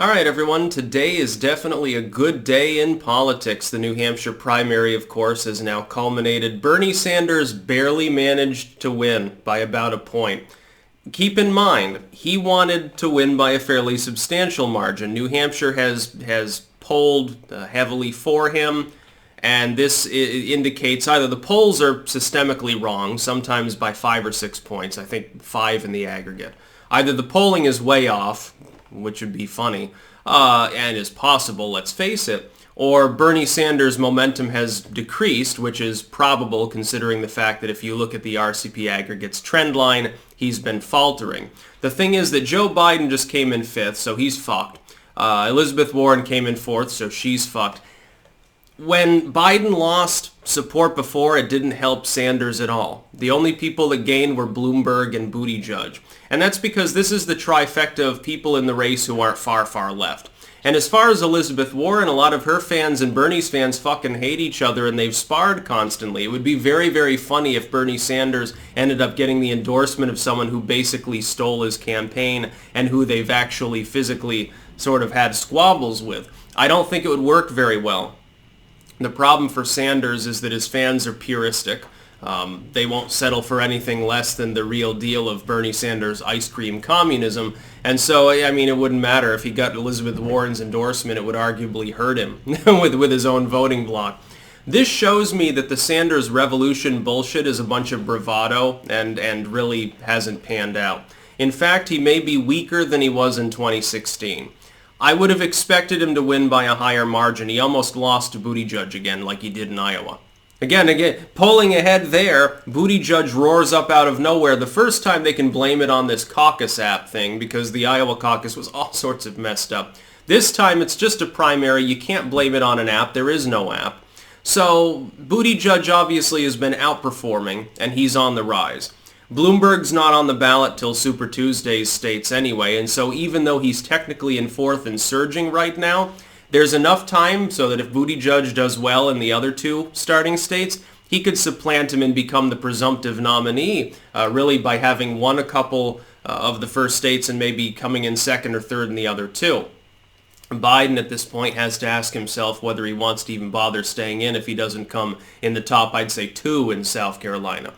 All right, everyone. Today is definitely a good day in politics. The New Hampshire primary, of course, has now culminated. Bernie Sanders barely managed to win by about a point. Keep in mind, he wanted to win by a fairly substantial margin. New Hampshire has polled heavily for him, and this indicates either the polls are systemically wrong, sometimes by 5 or 6 points, I think 5 in the aggregate. Either the polling is way off, which would be funny, and is possible, let's face it, or Bernie Sanders' momentum has decreased, which is probable considering the fact that if you look at the RCP aggregates trend line, he's been faltering. The thing is that Joe Biden just came in 5th, so he's fucked. Elizabeth Warren came in 4th, so she's fucked. When Biden lost support before, it didn't help Sanders at all. The only people that gained were Bloomberg and Buttigieg. And that's because this is the trifecta of people in the race who aren't far, far left. And as far as Elizabeth Warren, a lot of her fans and Bernie's fans fucking hate each other and they've sparred constantly. It would be very, very funny if Bernie Sanders ended up getting the endorsement of someone who basically stole his campaign and who they've actually physically sort of had squabbles with. I don't think it would work very well. The problem for Sanders is that his fans are puristic. They won't settle for anything less than the real deal of Bernie Sanders' ice cream communism. And so, I mean, it wouldn't matter. If he got Elizabeth Warren's endorsement, it would arguably hurt him with his own voting bloc. This shows me that the Sanders revolution bullshit is a bunch of bravado and really hasn't panned out. In fact, he may be weaker than he was in 2016. I would have expected him to win by a higher margin. He almost lost to Buttigieg again like he did in Iowa. Again, polling ahead there, Buttigieg roars up out of nowhere. The first time they can blame it on this caucus app thing because the Iowa caucus was all sorts of messed up. This time it's just a primary. You can't blame it on an app. There is no app. So Buttigieg obviously has been outperforming and he's on the rise. Bloomberg's not on the ballot till Super Tuesday's states anyway, and so even though he's technically in 4th and surging right now, there's enough time so that if Buttigieg does well in the other 2 starting states, he could supplant him and become the presumptive nominee, really by having won a couple of the first states and maybe coming in 2nd or 3rd in the other 2. Biden at this point has to ask himself whether he wants to even bother staying in if he doesn't come in the top, I'd say 2 in South Carolina.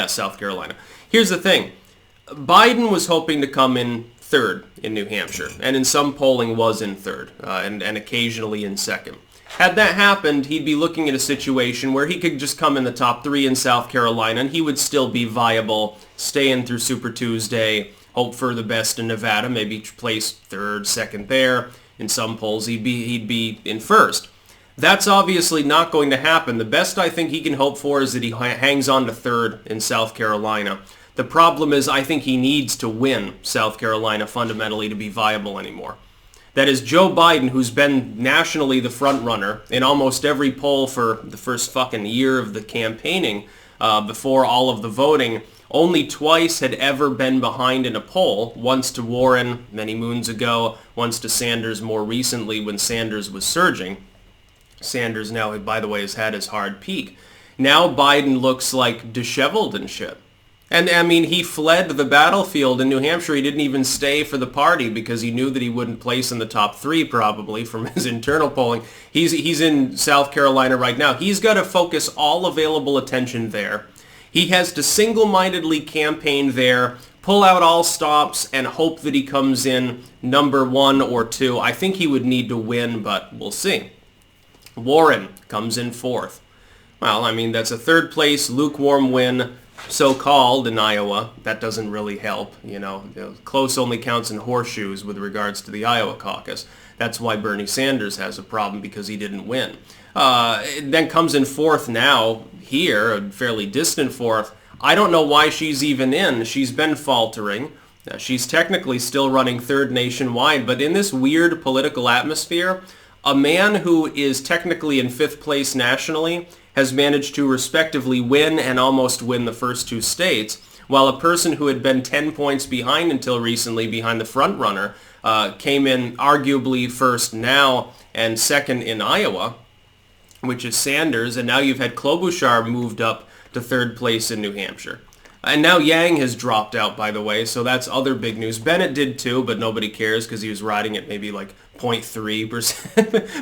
South Carolina. Here's the thing. Biden was hoping to come in 3rd in New Hampshire, and in some polling was in 3rd, and occasionally in 2nd. Had that happened, he'd be looking at a situation where he could just come in the top 3 in South Carolina, and he would still be viable, stay in through Super Tuesday, hope for the best in Nevada, maybe place 3rd, 2nd there. In some polls, he'd be in 1st. That's obviously not going to happen. The best I think he can hope for is that he hangs on to 3rd in South Carolina. The problem is I think he needs to win South Carolina fundamentally to be viable anymore. That is, Joe Biden, who's been nationally the front runner in almost every poll for the first fucking year of the campaigning, before all of the voting, only twice had ever been behind in a poll, once to Warren many moons ago, once to Sanders more recently when Sanders was surging. Sanders now, by the way, has had his hard peak. Now Biden looks like disheveled and shit. And, I mean, he fled the battlefield in New Hampshire. He didn't even stay for the party because he knew that he wouldn't place in the top 3 probably from his internal polling. He's in South Carolina right now. He's got to focus all available attention there. He has to single-mindedly campaign there, pull out all stops, and hope that he comes in number 1 or 2. I think he would need to win, but we'll see. Warren comes in 4th. Well, I mean, that's a 3rd place lukewarm win, so-called, in Iowa. That doesn't really help, Close only counts in horseshoes with regards to the Iowa caucus. That's why Bernie Sanders has a problem, because he didn't win. Then comes in 4th now, here, a fairly distant 4th. I don't know why she's even in. She's been faltering. She's technically still running 3rd nationwide, but in this weird political atmosphere, a man who is technically in 5th place nationally has managed to respectively win and almost win the first 2 states, while a person who had been 10 points behind until recently, behind the front runner, came in arguably 1st now and 2nd in Iowa, which is Sanders, and now you've had Klobuchar moved up to 3rd place in New Hampshire. And now Yang has dropped out, by the way, so that's other big news. Bennett did too, but nobody cares because he was riding at maybe like 0.3%,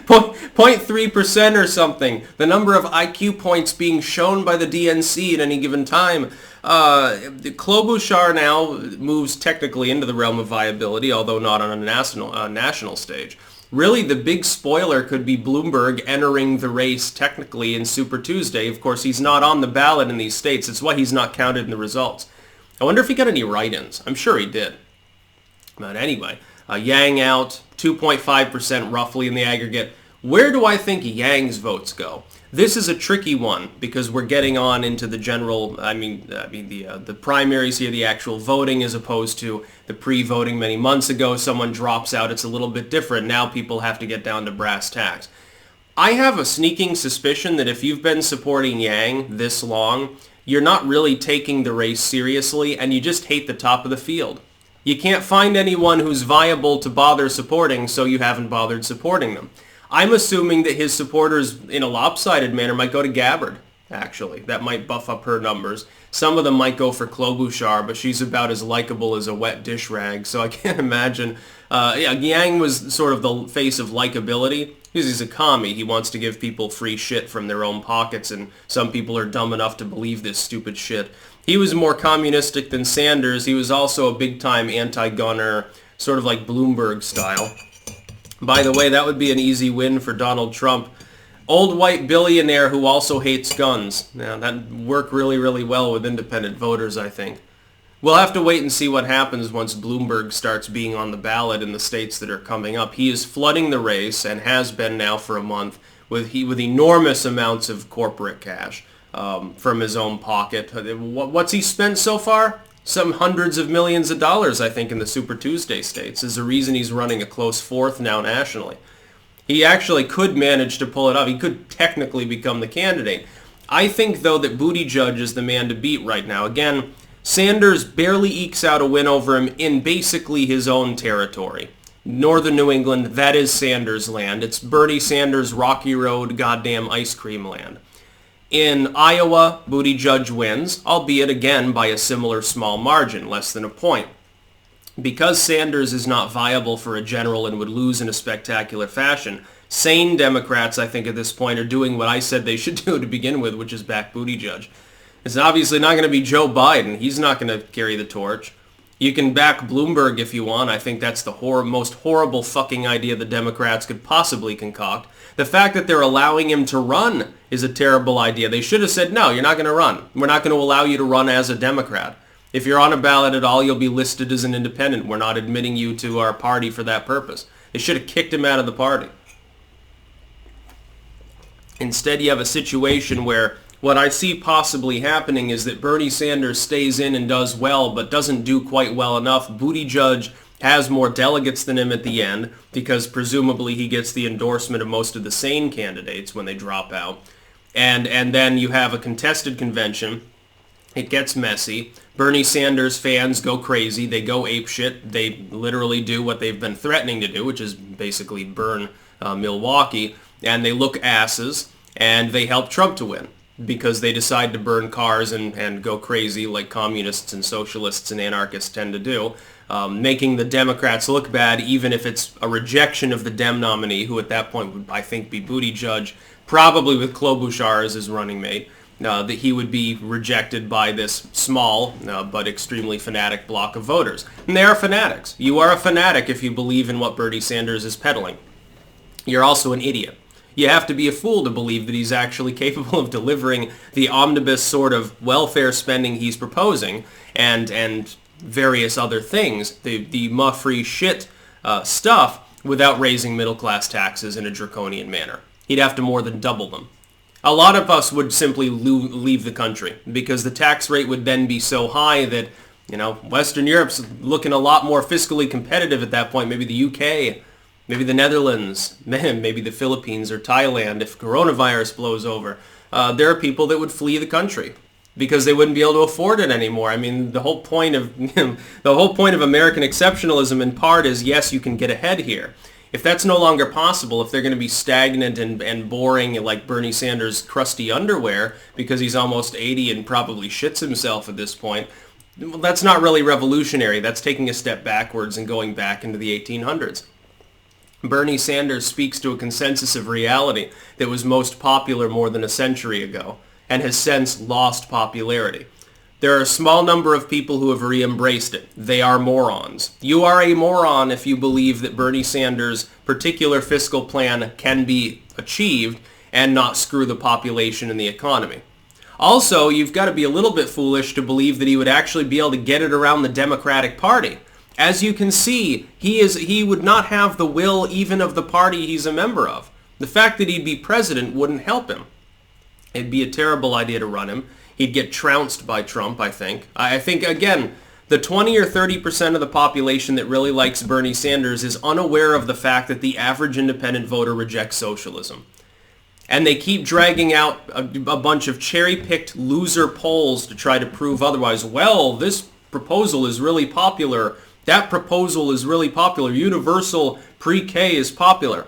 0.3% or something. The number of IQ points being shown by the DNC at any given time. Klobuchar now moves technically into the realm of viability, although not on a national stage. Really, the big spoiler could be Bloomberg entering the race technically in Super Tuesday. Of course, he's not on the ballot in these states. It's why he's not counted in the results. I wonder if he got any write-ins. I'm sure he did. But anyway, Yang out, 2.5% roughly in the aggregate. Where do I think Yang's votes go? This is a tricky one because we're getting on into the general, the primaries here, the actual voting as opposed to the pre-voting many months ago. Someone drops out, it's a little bit different. Now people have to get down to brass tacks. I have a sneaking suspicion that if you've been supporting Yang this long, you're not really taking the race seriously and you just hate the top of the field. You can't find anyone who's viable to bother supporting, so you haven't bothered supporting them. I'm assuming that his supporters, in a lopsided manner, might go to Gabbard, actually. That might buff up her numbers. Some of them might go for Klobuchar, but she's about as likable as a wet dish rag, so I can't imagine. Yang was sort of the face of likability. Because he's a commie. He wants to give people free shit from their own pockets, and some people are dumb enough to believe this stupid shit. He was more communistic than Sanders. He was also a big-time anti-gunner, sort of like Bloomberg style. By the way, that would be an easy win for Donald Trump. Old white billionaire who also hates guns. Now, that'd work really, really well with independent voters, I think. We'll have to wait and see what happens once Bloomberg starts being on the ballot in the states that are coming up. He is flooding the race and has been now for a month with enormous amounts of corporate cash from his own pocket. What's he spent so far? Some hundreds of millions of dollars, I think, in the Super Tuesday states is the reason he's running a close fourth now nationally. He actually could manage to pull it off. He could technically become the candidate. I think, though, that Buttigieg is the man to beat right now. Again, Sanders barely ekes out a win over him in basically his own territory. Northern New England, that is Sanders land. It's Bernie Sanders' Rocky Road goddamn ice cream land. In Iowa, Buttigieg wins, albeit again by a similar small margin, less than a point. Because Sanders is not viable for a general and would lose in a spectacular fashion, sane Democrats, I think at this point, are doing what I said they should do to begin with, which is back Buttigieg. It's obviously not going to be Joe Biden. He's not going to carry the torch. You can back Bloomberg if you want. I think that's the most horrible fucking idea the Democrats could possibly concoct. The fact that they're allowing him to run is a terrible idea. They should have said, no, you're not going to run. We're not going to allow you to run as a Democrat. If you're on a ballot at all, you'll be listed as an independent. We're not admitting you to our party for that purpose. They should have kicked him out of the party. Instead, you have a situation where what I see possibly happening is that Bernie Sanders stays in and does well, but doesn't do quite well enough. Buttigieg has more delegates than him at the end, because presumably he gets the endorsement of most of the sane candidates when they drop out. And then you have a contested convention. It gets messy. Bernie Sanders fans go crazy. They go apeshit. They literally do what they've been threatening to do, which is basically burn Milwaukee. And they look asses, and they help Trump to win, because they decide to burn cars and go crazy like communists and socialists and anarchists tend to do, making the Democrats look bad, even if it's a rejection of the Dem nominee, who at that point would, I think, be Buttigieg, probably with Klobuchar as his running mate, that he would be rejected by this small but extremely fanatic block of voters. And they are fanatics. You are a fanatic if you believe in what Bernie Sanders is peddling. You're also an idiot. You have to be a fool to believe that he's actually capable of delivering the omnibus sort of welfare spending he's proposing and various other things, the free shit stuff, without raising middle-class taxes in a draconian manner. He'd have to more than double them. A lot of us would simply leave the country because the tax rate would then be so high that, Western Europe's looking a lot more fiscally competitive at that point, maybe the UK, maybe the Netherlands, maybe the Philippines or Thailand if coronavirus blows over. There are people that would flee the country because they wouldn't be able to afford it anymore. I mean, the whole point of American exceptionalism in part is, yes, you can get ahead here. If that's no longer possible, if they're going to be stagnant and boring like Bernie Sanders' crusty underwear because he's almost 80 and probably shits himself at this point, well, that's not really revolutionary. That's taking a step backwards and going back into the 1800s. Bernie Sanders speaks to a consensus of reality that was most popular more than a century ago and has since lost popularity. There are a small number of people who have re-embraced it. They are morons. You are a moron if you believe that Bernie Sanders' particular fiscal plan can be achieved and not screw the population and the economy. Also, you've got to be a little bit foolish to believe that he would actually be able to get it around the Democratic Party. As you can see, he would not have the will even of the party he's a member of. The fact that he'd be president wouldn't help him. It'd be a terrible idea to run him. He'd get trounced by Trump, I think. I think, again, the 20 or 30% of the population that really likes Bernie Sanders is unaware of the fact that the average independent voter rejects socialism. And they keep dragging out a bunch of cherry-picked loser polls to try to prove otherwise. Well, this proposal is really popular. That proposal is really popular. Universal pre-K is popular.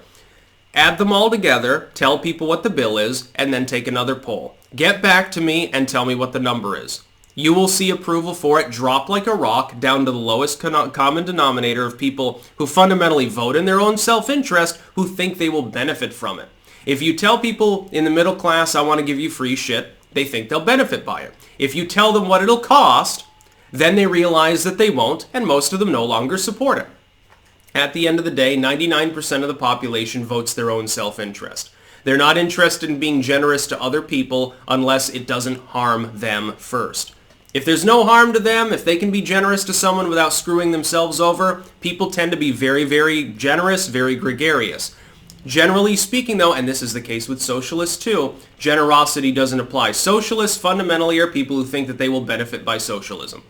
Add them all together, tell people what the bill is, and then take another poll. Get back to me and tell me what the number is. You will see approval for it drop like a rock down to the lowest common denominator of people who fundamentally vote in their own self-interest who think they will benefit from it. If you tell people in the middle class, I want to give you free shit, they think they'll benefit by it. If you tell them what it'll cost, then they realize that they won't, and most of them no longer support it. At the end of the day, 99% of the population votes their own self-interest. They're not interested in being generous to other people unless it doesn't harm them first. If there's no harm to them, if they can be generous to someone without screwing themselves over, people tend to be very, very generous, very gregarious. Generally speaking, though, and this is the case with socialists too, generosity doesn't apply. Socialists fundamentally are people who think that they will benefit by socialism.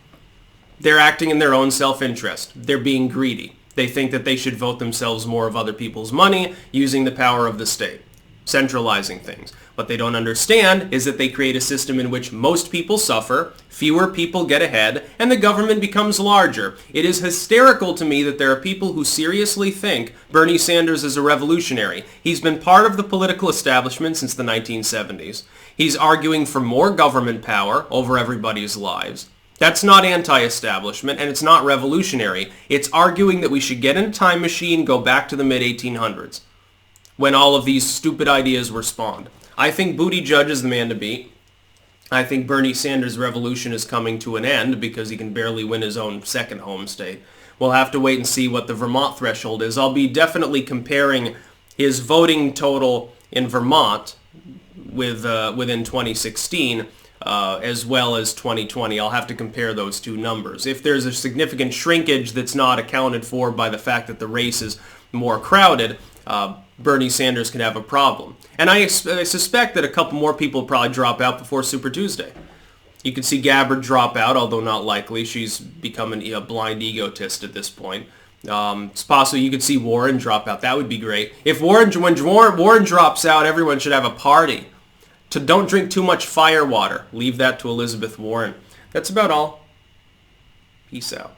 They're acting in their own self-interest. They're being greedy. They think that they should vote themselves more of other people's money using the power of the state, centralizing things. What they don't understand is that they create a system in which most people suffer, fewer people get ahead, and the government becomes larger. It is hysterical to me that there are people who seriously think Bernie Sanders is a revolutionary. He's been part of the political establishment since the 1970s. He's arguing for more government power over everybody's lives. That's not anti-establishment, and it's not revolutionary. It's arguing that we should get in a time machine, go back to the mid-1800s, when all of these stupid ideas were spawned. I think Buttigieg is the man to beat. I think Bernie Sanders' revolution is coming to an end because he can barely win his own second home state. We'll have to wait and see what the Vermont threshold is. I'll be definitely comparing his voting total in Vermont within 2016 as well as 2020. I'll have to compare those two numbers. If there's a significant shrinkage that's not accounted for by the fact that the race is more crowded, Bernie Sanders could have a problem. And I suspect that a couple more people will probably drop out before Super Tuesday. You could see Gabbard drop out, although not likely. She's become a blind egotist at this point. It's possible you could see Warren drop out. That would be great. If when Warren drops out, everyone should have a party. Don't drink too much fire water. Leave that to Elizabeth Warren. That's about all. Peace out.